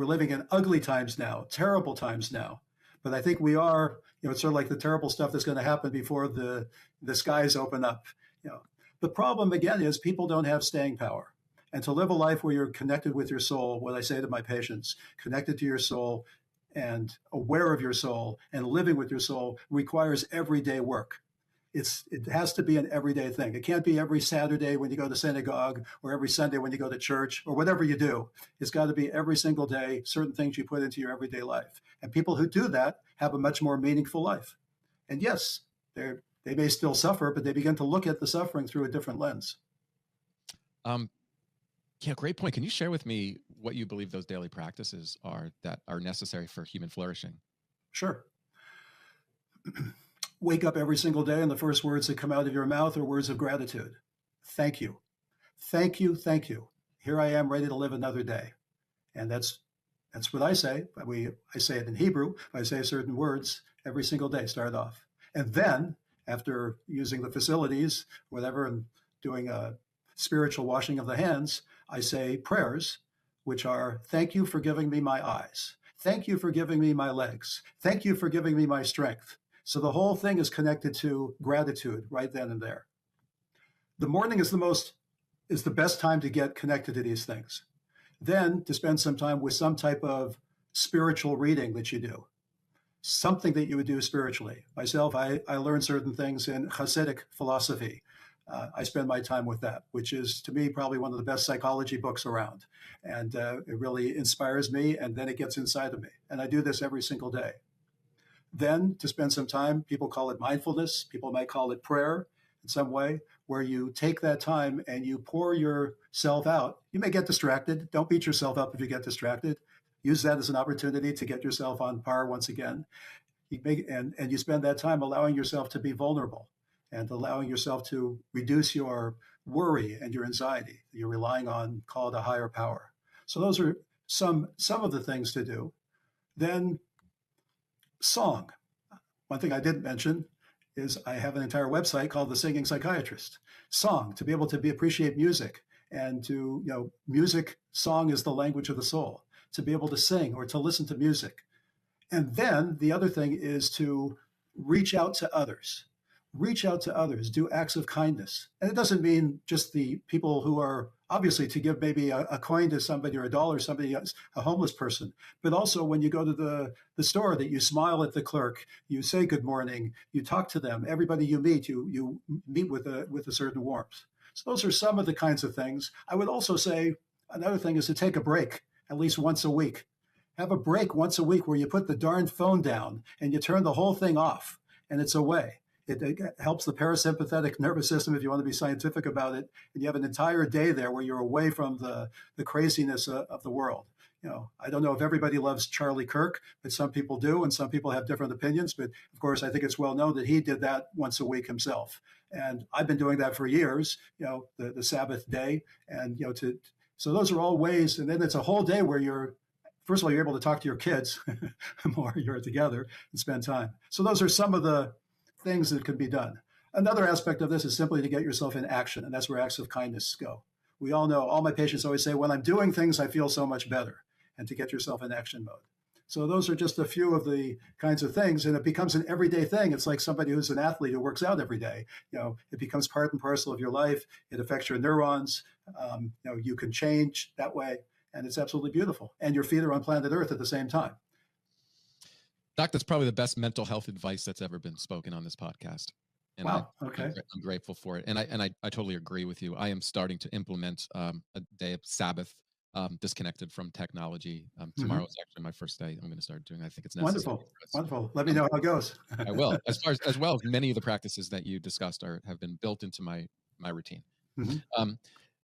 we're living in ugly times now, terrible times now. But I think we are, it's sort of like the terrible stuff that's going to happen before the skies open up. The problem again is people don't have staying power. And to live a life where you're connected with your soul, what I say to my patients, connected to your soul and aware of your soul and living with your soul requires everyday work. It has to be an everyday thing. It can't be every Saturday when you go to synagogue or every Sunday when you go to church or whatever you do. It's got to be every single day, certain things you put into your everyday life. And people who do that have a much more meaningful life. And yes, they may still suffer, but they begin to look at the suffering through a different lens. Yeah, great point. Can you share with me what you believe those daily practices are that are necessary for human flourishing? Sure. Wake up every single day and the first words that come out of your mouth are words of gratitude. Thank you. Thank you. Thank you. Here I am ready to live another day. And that's what I say. I say it in Hebrew. I say certain words every single day, start off. And then after using the facilities, whatever, and doing a spiritual washing of the hands, I say prayers, which are, thank you for giving me my eyes. Thank you for giving me my legs. Thank you for giving me my strength. So the whole thing is connected to gratitude right then and there. The morning is the best time to get connected to these things. Then to spend some time with some type of spiritual reading that you do, something that you would do spiritually. Myself, I learned certain things in Hasidic philosophy. I spend my time with that, which is, to me, probably one of the best psychology books around. And it really inspires me, and then it gets inside of me. And I do this every single day. Then to spend some time, people call it mindfulness. People might call it prayer in some way, where you take that time and you pour yourself out. You may get distracted. Don't beat yourself up if you get distracted. Use that as an opportunity to get yourself on par once again. And you spend that time allowing yourself to be vulnerable and allowing yourself to reduce your worry and your anxiety. You're relying on, call it a higher power. So those are some of the things to do. Then song. One thing I didn't mention is I have an entire website called The Singing Psychiatrist. Song, to be able to appreciate music and to, music, song is the language of the soul, to be able to sing or to listen to music. And then the other thing is to reach out to others. Reach out to others, do acts of kindness. And it doesn't mean just the people who are obviously to give maybe a coin to somebody or a dollar to somebody else, a homeless person, but also when you go to the store that you smile at the clerk, you say good morning, you talk to them, everybody you meet, you meet with a certain warmth. So those are some of the kinds of things. I would also say another thing is to take a break at least once a week. Have a break once a week where you put the darn phone down and you turn the whole thing off and it's away. It helps the parasympathetic nervous system, if you want to be scientific about it. And you have an entire day there where you're away from the craziness of the world. I don't know if everybody loves Charlie Kirk, but some people do, and some people have different opinions. But of course, I think it's well known that he did that once a week himself. And I've been doing that for years, the Sabbath day. And, so those are all ways. And then it's a whole day where first of all, you're able to talk to your kids more, you're together and spend time. So those are some of the things that can be done. Another aspect of this is simply to get yourself in action, and that's where acts of kindness go. We all know, all my patients always say, when I'm doing things, I feel so much better, and to get yourself in action mode. So those are just a few of the kinds of things, and it becomes an everyday thing. It's like somebody who's an athlete who works out every day. It becomes part and parcel of your life. It affects your neurons. You can change that way, and it's absolutely beautiful. And your feet are on planet Earth at the same time. Doc, that's probably the best mental health advice that's ever been spoken on this podcast. And wow. Okay. I'm grateful for it. And I totally agree with you. I am starting to implement a day of Sabbath, disconnected from technology. Tomorrow is actually my first day. I'm going to start doing. I think it's necessary. Wonderful. Let me know how it goes. I will. As well as many of the practices that you discussed have been built into my routine. Mm-hmm.